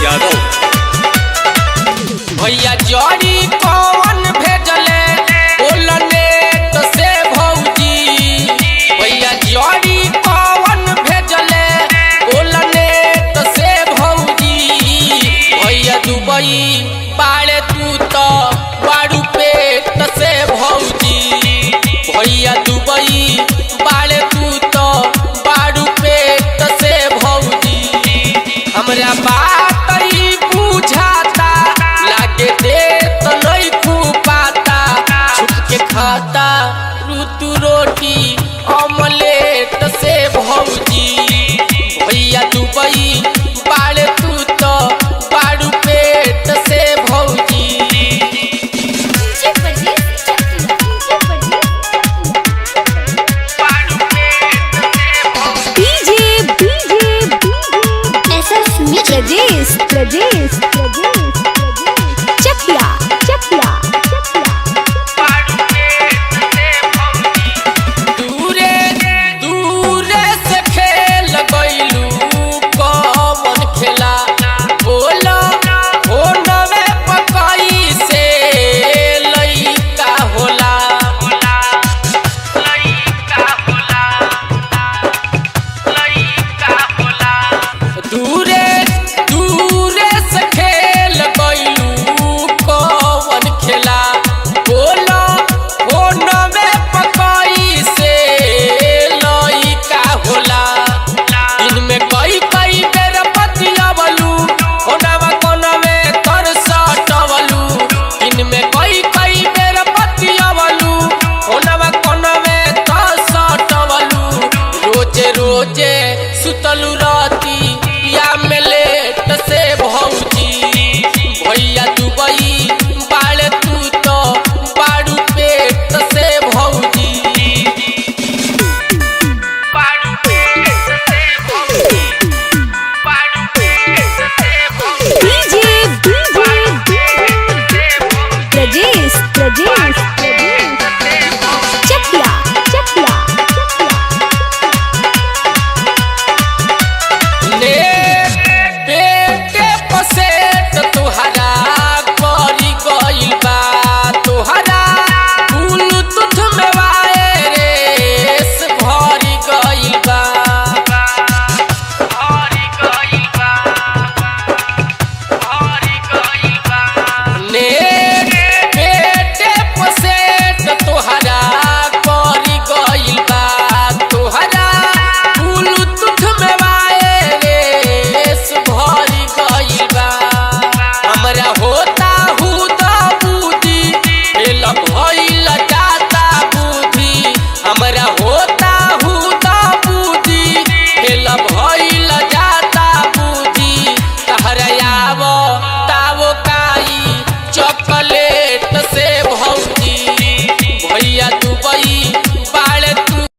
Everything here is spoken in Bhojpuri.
यादव। भैया जड़ी कौन भेजले बोलने तो से भौजी, भैया जड़ी कौन भेजले बोलने तो से भौजी। भैया दुबई पाड़े तू तो बाड़ू पेट से भौजी, भैया दुबई पाड़े तू तो बाड़ू पेट से भौजी। हमरा बात ही बुझाता लागे दे तो नहीं खूपाता, छुप के खाता ऋतु रोटी ऑमलेट से भौजी। भैया दुबई पाड़े तू तो बाड़ू पेट से भौजी। प्रजेश चकिया चकिया दूरे दूरे से खेल गइलू कौन खेला बोला हो नवे पकाई से लइका होला, दूरे दूरे से खेल गइलू कौन खेला बोला हो नवे पकाई से लइका होला। इनमें कई कई बेर पतियावलू हो नवा कोनवे तर सटवलू, इनमें कई कई बेर पतियावलू हो नवा कोनवे तर सटवलू। रोजे रोजे सुतलू